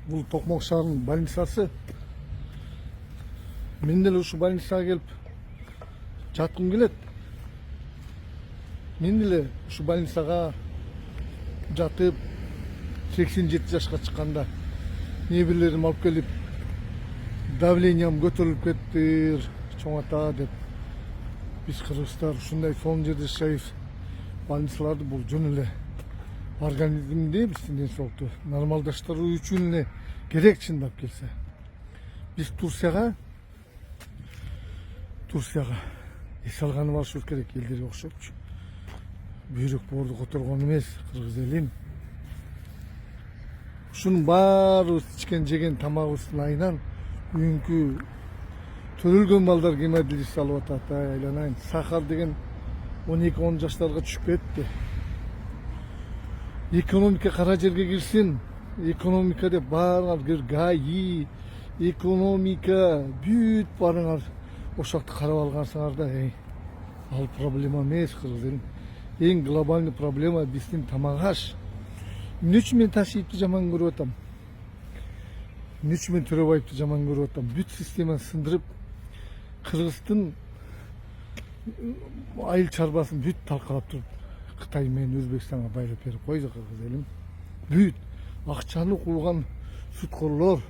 Бул Токмок шаарынын больницасы. Мен деле ушу больницага келип жаткым келет. Мен деле ушу больницага жатып 87 жашка чыкканда небелерим алып келип давлениям көтөрүлүп кетти, чоң ата деп. Биз кыргыздар ушундай сонун жерде жашайбыз. Больницаларды бул жөн эле организмди биздин ден соолукту нормалдаштыруу үчүн эле керек чындап келсе. Биз Турцияга эс алганы барышыбыз керек, элдерге окшопчу. Бүйрөк боорду которгон эмес кыргыз элин. Ушунун баары ичкен жеген тамагыбыздын айынан бүгүнкү төрөлгөн балдар гемодилиз алып атат. Айланайын, сахар деген 12-10 жаштарга түшүп кетти. Экономика кара жерге кирсин, экономика деп баарыңар ГАИ, экономика бүт барыңар ошакты карап алгансыңар да, ал проблема эмес кыргыз элин. Эң глобальный проблема биздин тамак аш. Эмне үчүн мен Ташиевди жаман көрүп атам? Эмне үчүн мен Төрөбаевди жаман көрүп атам? Бүт системаны сындырып, Кыргыздын айыл чарбасын бүт талкалап туруп, Кытай менен Өзбекстанга байлап берип койду кыргыз элин. Бүт акчаны кууган сүткөрлөр.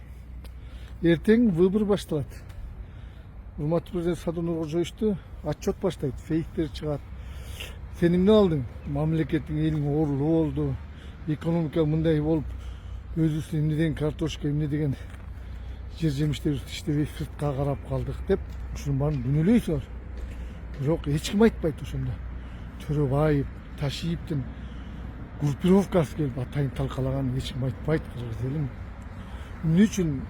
Эртең выбор башталат. Урматтуу президент Садыр Нуркожоевичту отчет баштайт, фейктер чыгат. Сен эмне алдың? Мамлекеттин элиң оорулуу болду. Экономика мындай болуп, өзүбүз эмне деген картошка, эмне деген жер жемиштерибизди иштебей сыртка карап калдык деп, ушунун баарын дүнөлөйсүңөр. Бирок эч ким айтпайт ошондо. Төрөбаев, Ташиевдин группировкасы келип атайын талкалаган эч ким айтпайт кыргыз элин. Эмне үчүн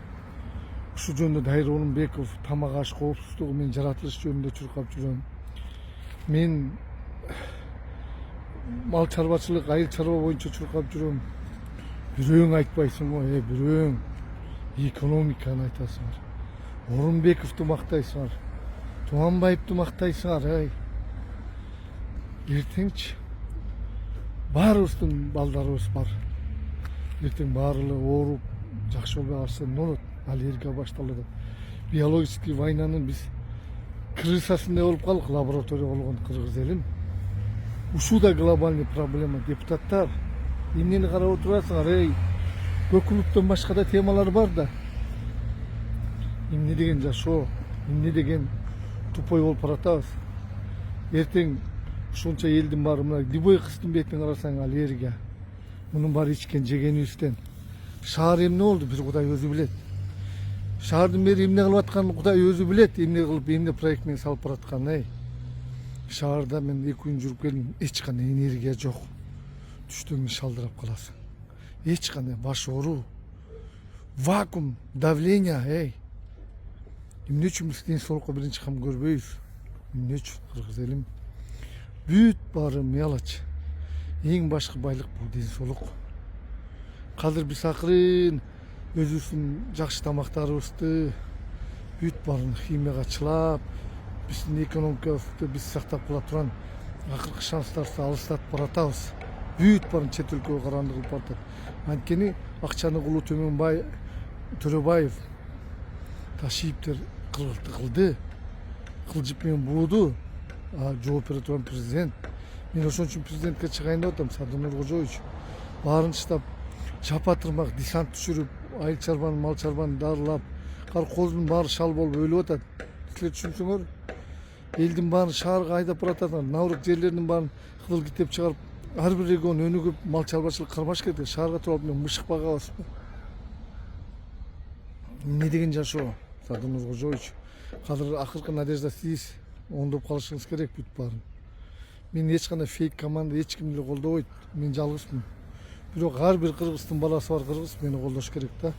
ушу жөнүндө Дайыр Орунбеков тамак аш коопсуздугу менен жаратылыш жөнүндө чуркап жүрөм. Мен мал чарбачылык, айыл чарба боюнча чуркап жүрөм. Бирөөң айтпайсың го, бирөөң экономиканы айтасыңар. Орунбековду мактайсыңар. Туганбаевди мактайсыңар, Эртеңчи баарыбыздын балдарыбыз бар. Эртең баары ооруп, жакшы болбой калса эмне болот? Аллергия башталат. Биологический войнанын биз крысасындай болуп калдык, лаборатория болгон кыргыз элин. Ушул да глобальный проблема. Депутаттар, эмнени карап отурасыңар, Көкүлүктөн башка да темалар бар да. Эмне деген жашоо, эмне деген тупой болуп баратабыз. Эртең ушунча элдин баары мына любой кыздын бетин карасаң аллергия. Мунун баары ичкен жегенибизден. Шаар эмне болду? Бир Кудай өзү билет. Шаардын мэри эмне кылып атканын Кудай өзү билет. Эмне кылып, эмне проект менен салып баратканын, Шаарда мен 2 күн жүрүп келдим, эч кандай энергия жок. Түштөн шалдырап каласың. Эч кандай баш ооруу, вакуум, давление, Эмне үчүн биз ден соолукка биринчи кам көрбөйбүз? Эмне үчүн кыргыз элим? Бүт баары мелочь. Эң башкы байлык бул ден соолук. Казыр биз акырын өзүбүздүн жакшы тамактарыбызды бүт баарын химияга чылап, биздин экономикабызды биз сактап кала турган акыркы шанстарыбызды алыстатып баратабыз. Бүт баарын чет өлкөгө каранды кылып баратат. Анткени акчаны кулуу төмөн Төрөбаев, Ташиевдер кылгылты кылды. Кылжып менен бууду. Жооп бере турган президент. Мен ошон үчүн президентке чыгайын деп атам, Садыр Нуркожоевич. Баарын штаб чапа тырмак десант түшүрүп, айыл чарбаны, мал чарбаны дарылап, колхоздун баары шал болуп өлүп атат. Силер түшүнсөңөр, элдин баарын шаарга айдап баратат, наврык жерлердин баарын кызыл китеп чыгарып, ар бир регион өнүгүп, мал чарбачылык кармаш керек. Шаарга туруп мен мышык багабызбы? Эмне деген жашоо, Садыр Нуркожоевич? Казыр акыркы надежда сиз оңдоп калышыңыз керек бүт баарын. Мен эч кандай фейк команда эч ким эле колдобойт. Мен жалгызмын. Бирок ар бир кыргыздын баласы бар, кыргыз мени колдош керек да.